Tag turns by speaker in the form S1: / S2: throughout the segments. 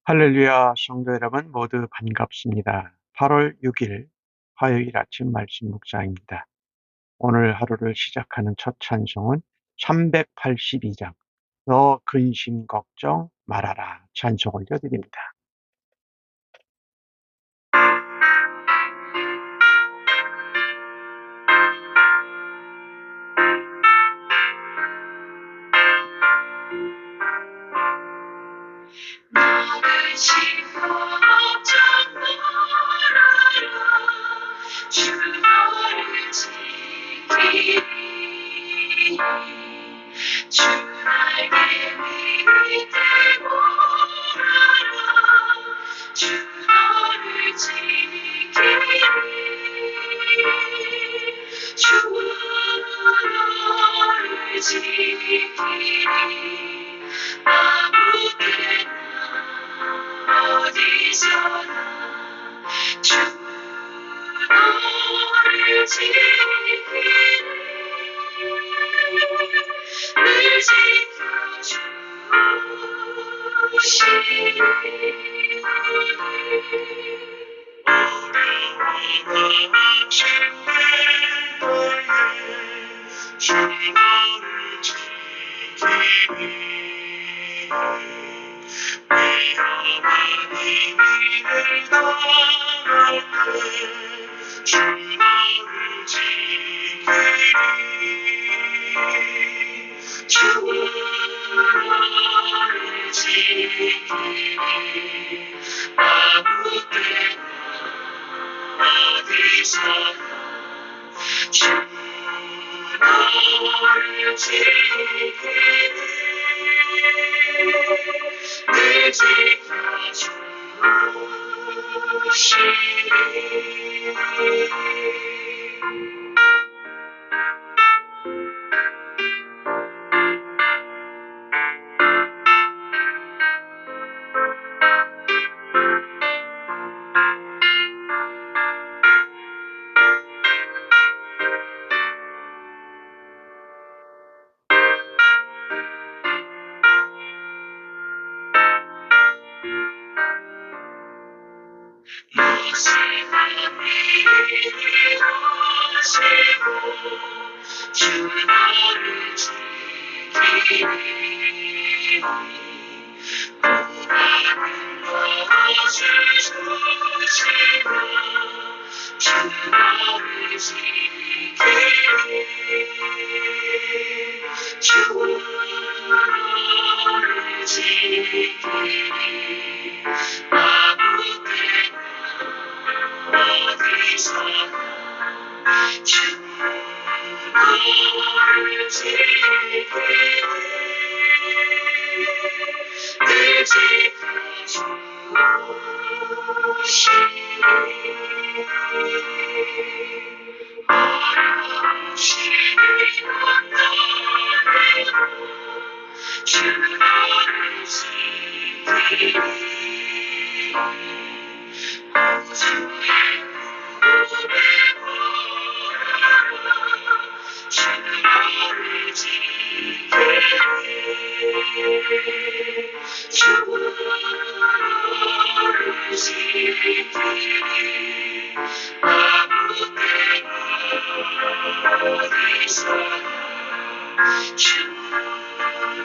S1: 할렐루야, 성도 여러분 모두 반갑습니다. 8월 6일 화요일 아침 말씀 묵상입니다. 오늘 하루를 시작하는 첫 찬송은 382장 너 근심 걱정 말아라 찬송 올려드립니다.
S2: 너 근심 걱정 말아라 주 너를 지키리 주 날개 밑에 몰아라 주 너를 지키리 주 너를 지키리 아무 때나 어디서나 주 너를 지키리 늘 지켜주시리 어려워하실 때에 주 너를 지키리 위험한 일을 당할 때주 너를 지키리 주 너를 지키리 아무 때나 어디서나 주 너를 지키리 늘 지켜주시리 무심한 일이 오시고 주 너를 지키리 불안은 것을 주시고 주 너를 지키리 주 너를 지키리 아무 때나 어디서나 주 너를 지키리 늘 지켜주시리 어려우시면 너를 주 너를 지키리 구주의 꿈에 몰아라 주 너를 지키리 주 너를 지키리 아무 때나 어디서나 주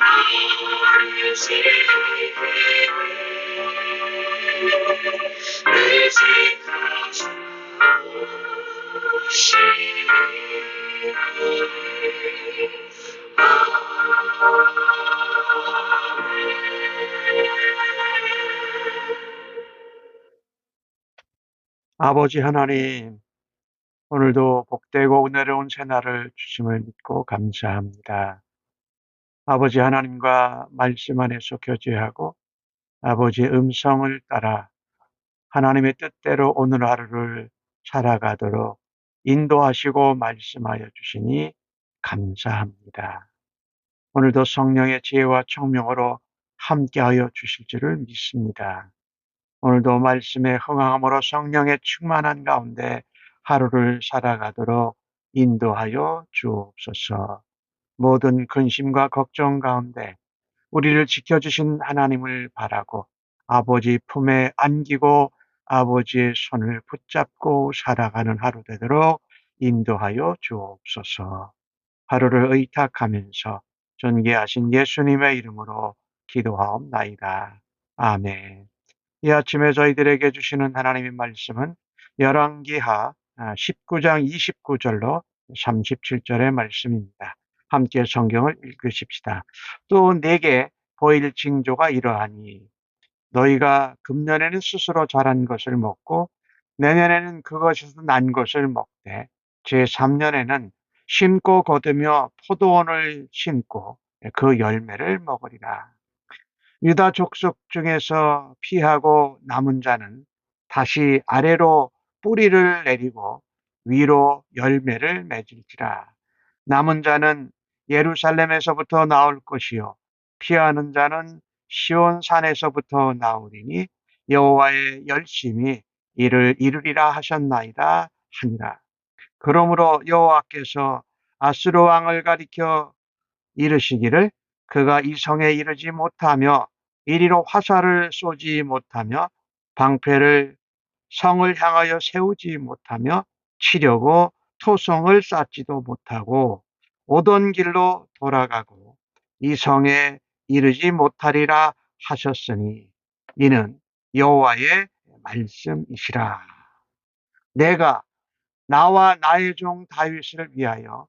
S2: 너를 지키리 늘 지켜주시리
S1: 아버지 하나님, 오늘도 복되고 은혜로운 새날을 주심을 믿고 감사합니다. 아버지 하나님과 말씀 안에서 교제하고 아버지의 음성을 따라 하나님의 뜻대로 오늘 하루를 살아가도록 인도하시고 말씀하여 주시니 감사합니다. 오늘도 성령의 지혜와 총명으로 함께하여 주실 줄을 믿습니다. 오늘도 말씀에 흥함으로 성령의 충만한 가운데 하루를 살아가도록 인도하여 주옵소서. 모든 근심과 걱정 가운데 우리를 지켜주신 하나님을 바라고 아버지 품에 안기고 아버지의 손을 붙잡고 살아가는 하루 되도록 인도하여 주옵소서. 하루를 의탁하면서 존귀하신 예수님의 이름으로 기도하옵나이다. 아멘. 이 아침에 저희들에게 주시는 하나님의 말씀은 열왕기하 19장 29절로 37절의 말씀입니다. 함께 성경을 읽으십시다. 또 내게 보일 징조가 이러하니 너희가 금년에는 스스로 자란 것을 먹고 내년에는 그것에서 난 것을 먹되 제3년에는 심고 거두며 포도원을 심고 그 열매를 먹으리라. 유다 족속 중에서 피하고 남은 자는 다시 아래로 뿌리를 내리고 위로 열매를 맺을지라. 남은 자는 예루살렘에서부터 나올 것이요 피하는 자는 시온 산에서부터 나오리니 여호와의 열심히 이를 이루리라 하셨나이다 하니라. 그러므로 여호와께서 아수르 왕을 가리켜 이르시기를 그가 이 성에 이르지 못하며 이리로 화살을 쏘지 못하며 방패를 성을 향하여 세우지 못하며 치려고 토성을 쌓지도 못하고 오던 길로 돌아가고 이 성에 이르지 못하리라 하셨으니 이는 여호와의 말씀이시라. 내가 나와 나의 종 다윗을 위하여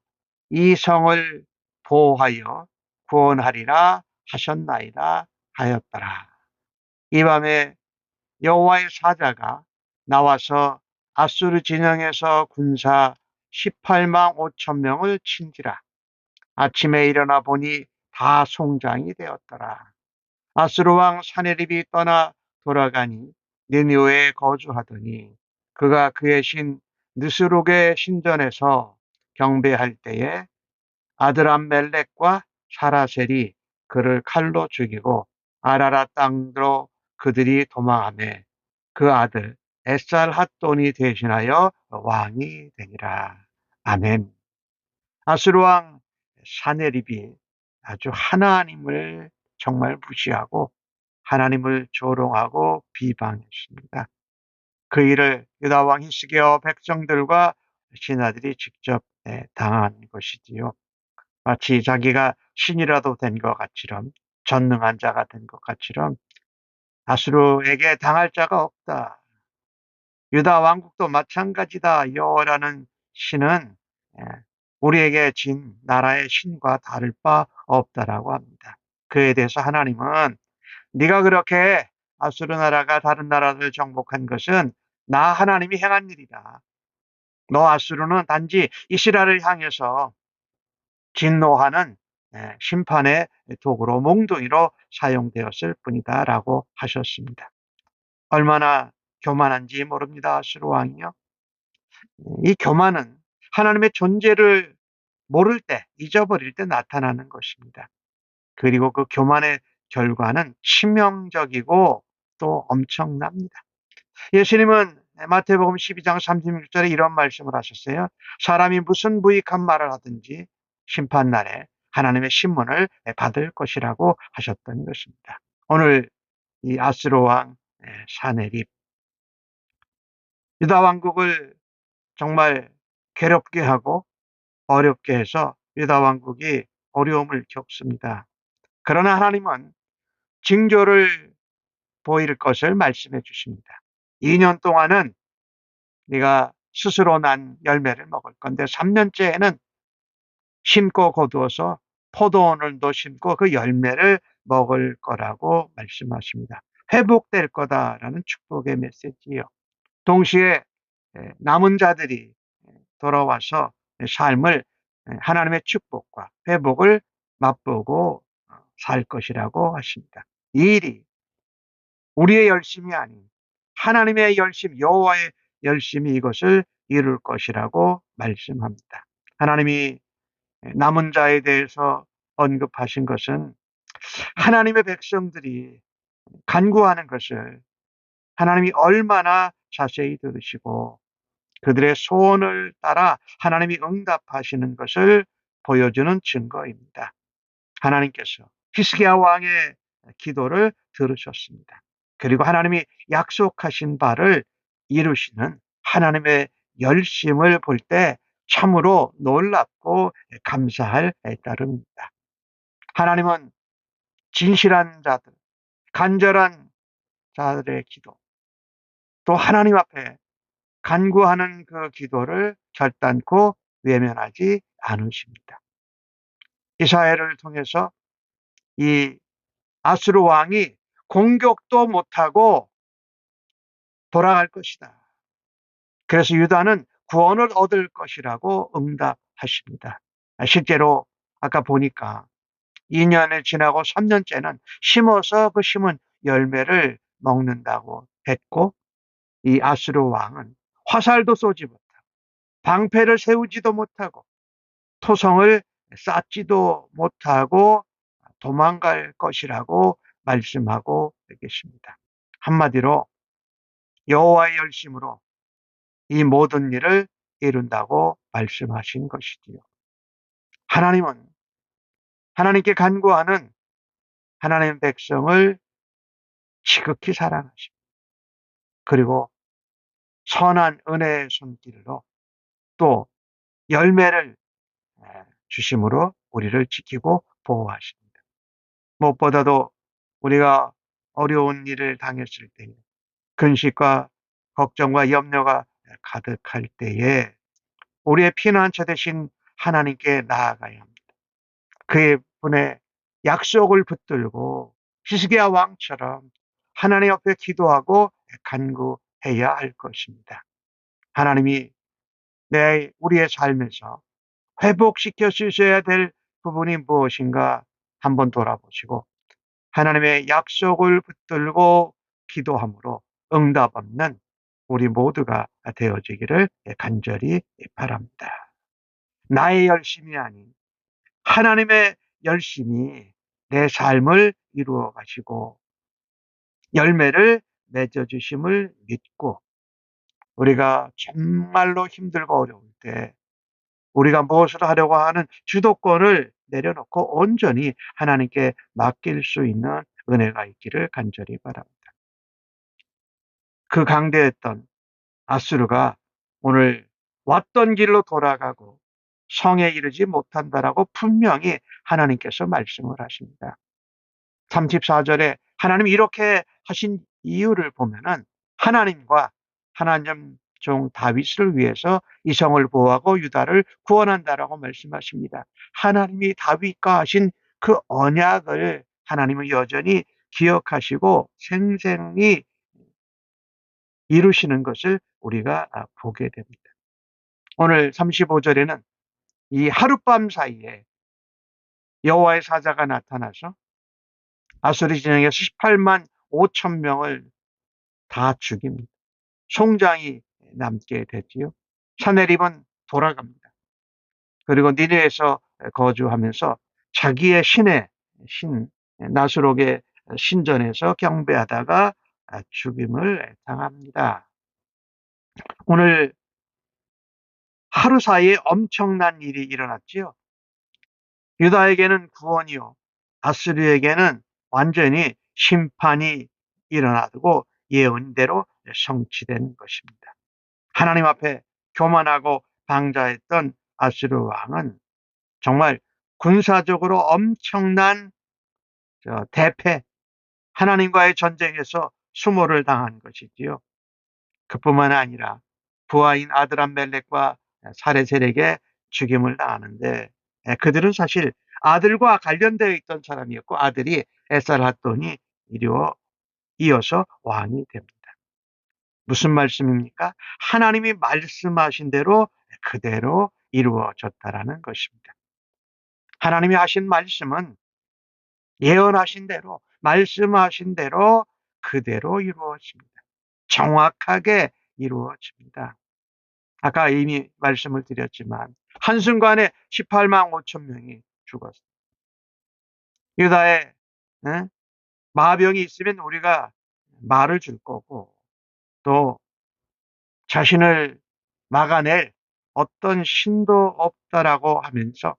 S1: 이 성을 보호하여 구원하리라 하셨나이다 하였더라. 이 밤에 여호와의 사자가 나와서 아수르 진영에서 군사 18만 5천 명을 친지라. 아침에 일어나 보니 다 송장이 되었더라. 아수르 왕 사네립이 떠나 돌아가니 니느웨에 거주하더니 그가 그의 신 느스록의 신전에서 경배할 때에 아드람멜렉과 사라셀이 그를 칼로 죽이고 아라랏 땅으로 그들이 도망하매 그 아들 에살핫돈이 대신하여 왕이 되니라. 아멘. 아수르 왕 사네립이 아주 하나님을 정말 무시하고 하나님을 조롱하고 비방했습니다. 그 일을 유다 왕 히스기야 백성들과 신하들이 직접 당한 것이지요. 마치 자기가 신이라도 된 것 같이럼 전능한 자가 된 것 같이럼 아수르에게 당할 자가 없다. 유다 왕국도 마찬가지다. 여호와라는 신은 예, 우리에게 진 나라의 신과 다를 바 없다라고 합니다. 그에 대해서 하나님은 네가 그렇게 아수르 나라가 다른 나라를 정복한 것은 나 하나님이 행한 일이다. 너 아수르는 단지 이스라엘을 향해서 진노하는 심판의 도구로 몽둥이로 사용되었을 뿐이다라고 하셨습니다. 얼마나 교만한지 모릅니다. 아수르 왕이요. 이 교만은 하나님의 존재를 모를 때, 잊어버릴 때 나타나는 것입니다. 그리고 그 교만의 결과는 치명적이고 또 엄청납니다. 예수님은 마태복음 12장 36절에 이런 말씀을 하셨어요. 사람이 무슨 무익한 말을 하든지 심판날에 하나님의 신문을 받을 것이라고 하셨던 것입니다. 오늘 이 아스로 왕 사네립 유다 왕국을 정말 괴롭게 하고 어렵게 해서 유다 왕국이 어려움을 겪습니다. 그러나 하나님은 징조를 보일 것을 말씀해 주십니다. 2년 동안은 네가 스스로 난 열매를 먹을 건데 3년째에는 심고 거두어서 포도원을도 심고 그 열매를 먹을 거라고 말씀하십니다. 회복될 거다라는 축복의 메시지요. 동시에 남은 자들이 돌아와서 삶을 하나님의 축복과 회복을 맛보고 살 것이라고 하십니다. 이 일이 우리의 열심이 아닌 하나님의 열심, 여호와의 열심이 이것을 이룰 것이라고 말씀합니다. 하나님이 남은 자에 대해서 언급하신 것은 하나님의 백성들이 간구하는 것을 하나님이 얼마나 자세히 들으시고 그들의 소원을 따라 하나님이 응답하시는 것을 보여주는 증거입니다. 하나님께서 히스기야 왕의 기도를 들으셨습니다. 그리고 하나님이 약속하신 바를 이루시는 하나님의 열심을 볼 때 참으로 놀랍고 감사할 따름입니다. 하나님은 진실한 자들, 간절한 자들의 기도, 또 하나님 앞에 간구하는 그 기도를 결단코 외면하지 않으십니다. 이사야를 통해서 이 아수르 왕이 공격도 못하고 돌아갈 것이다. 그래서 유다는 구원을 얻을 것이라고 응답하십니다. 실제로 아까 보니까 2년을 지나고 3년째는 심어서 그 심은 열매를 먹는다고 했고, 이 아수르 왕은 화살도 쏘지 못하고 방패를 세우지도 못하고 토성을 쌓지도 못하고 도망갈 것이라고 말씀하고 계십니다. 한마디로 여호와의 열심으로 이 모든 일을 이룬다고 말씀하신 것이지요. 하나님은 하나님께 간구하는 하나님의 백성을 지극히 사랑하십니다. 그리고 선한 은혜의 손길로 또 열매를 주심으로 우리를 지키고 보호하십니다. 무엇보다도 우리가 어려운 일을 당했을 때에 근심과 걱정과 염려가 가득할 때에 우리의 피난처 되신 하나님께 나아가야 합니다. 그의 분의 약속을 붙들고 히스기야 왕처럼 하나님 앞에 기도하고 간구해야 할 것입니다. 하나님이 우리의 삶에서 회복시켜 주셔야 될 부분이 무엇인가 한번 돌아보시고 하나님의 약속을 붙들고 기도함으로 응답 없는 우리 모두가 되어지기를 간절히 바랍니다. 나의 열심이 아닌 하나님의 열심이 내 삶을 이루어 가시고 열매를 맺어 주심을 믿고 우리가 정말로 힘들고 어려울 때 우리가 무엇을 하려고 하는 주도권을 내려놓고 온전히 하나님께 맡길 수 있는 은혜가 있기를 간절히 바랍니다. 그 강대했던 아수르가 오늘 왔던 길로 돌아가고 성에 이르지 못한다라고 분명히 하나님께서 말씀을 하십니다. 34절에 하나님이 이렇게 하신 이유를 보면은 하나님과 하나님 종 다윗을 위해서 이 성을 보호하고 유다를 구원한다라고 말씀하십니다. 하나님이 다윗과 하신 그 언약을 하나님은 여전히 기억하시고 생생히 이루시는 것을 우리가 보게 됩니다. 오늘 35절에는 이 하룻밤 사이에 여호와의 사자가 나타나서 아수리 진영에서 18만 5천 명을 다 죽입니다. 송장이 남게 되지요. 사내립은 돌아갑니다. 그리고 니느웨에서 거주하면서 자기의 신 나스록의 신전에서 경배하다가 죽임을 당합니다. 오늘 하루 사이에 엄청난 일이 일어났지요. 유다에게는 구원이요, 아수르에게는 완전히 심판이 일어나고 예언대로 성취된 것입니다. 하나님 앞에 교만하고 방자했던 아수르 왕은 정말 군사적으로 엄청난 대패, 하나님과의 전쟁에서 수모를 당한 것이지요. 그뿐만 아니라 부하인 아드람멜렉과 사레셀에게 죽임을 당하는데 그들은 사실 아들과 관련되어 있던 사람이었고 아들이 에살핫돈이 이어서 왕이 됩니다. 무슨 말씀입니까? 하나님이 말씀하신 대로 그대로 이루어졌다라는 것입니다. 하나님이 하신 말씀은 예언하신 대로 말씀하신 대로 그대로 이루어집니다. 정확하게 이루어집니다. 아까 이미 말씀을 드렸지만 한순간에 18만 5천 명이 죽었어요. 유다에 마병이 있으면 우리가 말을 줄 거고 또 자신을 막아낼 어떤 신도 없다라고 하면서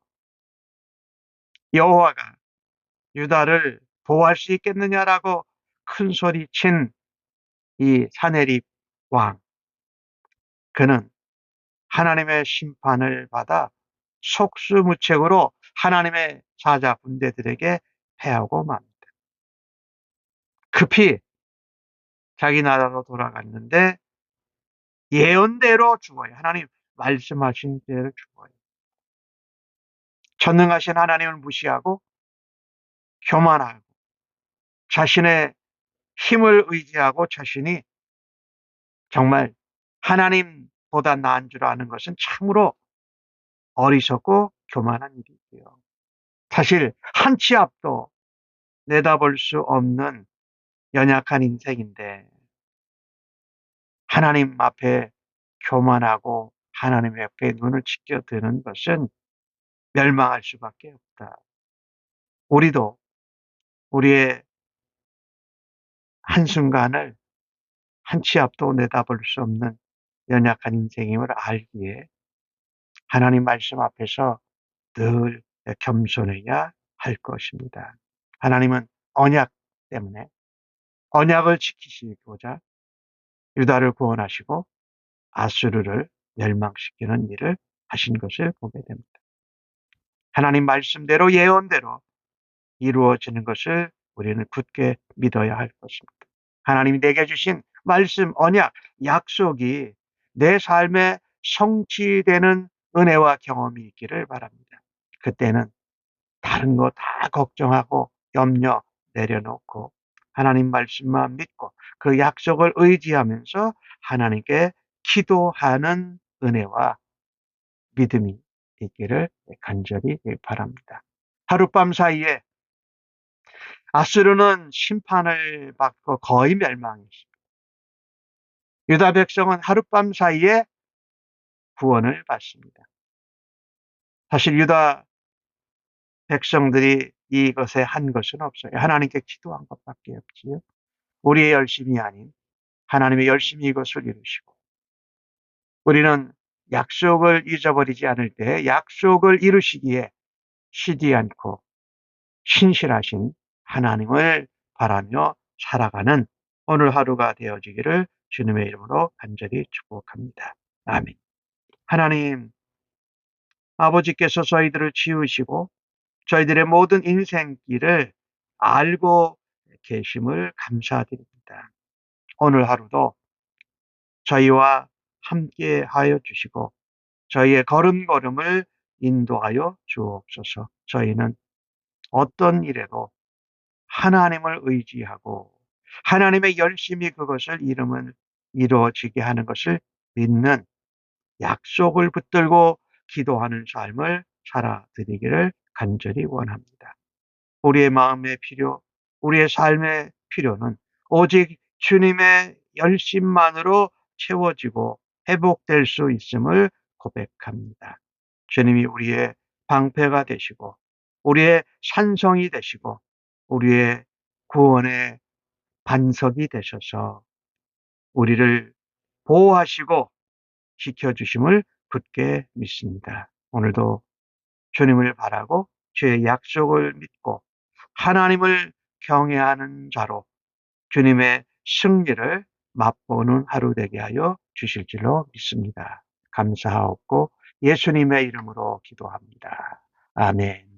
S1: 여호와가 유다를 보호할 수 있겠느냐라고 큰 소리 친 이 사내립 왕, 그는 하나님의 심판을 받아 속수무책으로 하나님의 사자 군대들에게 패하고 맙니다. 급히 자기 나라로 돌아갔는데 예언대로 죽어요. 하나님 말씀하신 대로 죽어요. 전능하신 하나님을 무시하고 교만하고 자신의 힘을 의지하고 자신이 정말 하나님보다 나은 줄 아는 것은 참으로 어리석고 교만한 일이고요. 사실 한 치 앞도 내다볼 수 없는 연약한 인생인데 하나님 앞에 교만하고 하나님 앞에 눈을 치켜드는 것은 멸망할 수밖에 없다. 우리도 우리의 한순간을 한 치 앞도 내다볼 수 없는 연약한 인생임을 알기에 하나님 말씀 앞에서 늘 겸손해야 할 것입니다. 하나님은 언약 때문에 언약을 지키시고자 유다를 구원하시고 아수르를 멸망시키는 일을 하신 것을 보게 됩니다. 하나님 말씀대로 예언대로 이루어지는 것을 우리는 굳게 믿어야 할 것입니다. 하나님이 내게 주신 말씀, 언약, 약속이 내 삶에 성취되는 은혜와 경험이 있기를 바랍니다. 그때는 다른 거 다 걱정하고 염려 내려놓고 하나님 말씀만 믿고 그 약속을 의지하면서 하나님께 기도하는 은혜와 믿음이 있기를 간절히 바랍니다. 하룻밤 사이에 아수르는 심판을 받고 거의 멸망했습니다. 유다 백성은 하룻밤 사이에 구원을 받습니다. 사실 유다 백성들이 이것에 한 것은 없어요. 하나님께 기도한 것밖에 없지요. 우리의 열심이 아닌 하나님의 열심히 이것을 이루시고 우리는 약속을 잊어버리지 않을 때 약속을 이루시기에 쉬지 않고 신실하신 하나님을 바라며 살아가는 오늘 하루가 되어지기를 주님의 이름으로 간절히 축복합니다. 아멘. 하나님, 아버지께서 저희들을 지으시고 저희들의 모든 인생길을 알고 계심을 감사드립니다. 오늘 하루도 저희와 함께 하여 주시고 저희의 걸음걸음을 인도하여 주옵소서. 저희는 어떤 일에도 하나님을 의지하고 하나님의 열심히 그것을 이루어지게 하는 것을 믿는 약속을 붙들고 기도하는 삶을 살아드리기를 간절히 원합니다. 우리의 마음의 필요, 우리의 삶의 필요는 오직 주님의 열심만으로 채워지고 회복될 수 있음을 고백합니다. 주님이 우리의 방패가 되시고 우리의 산성이 되시고 우리의 구원의 반석이 되셔서 우리를 보호하시고 지켜주심을 굳게 믿습니다. 오늘도 주님을 바라고 주의 약속을 믿고 하나님을 경외하는 자로 주님의 승리를 맛보는 하루 되게 하여 주실 줄로 믿습니다. 감사하옵고 예수님의 이름으로 기도합니다. 아멘.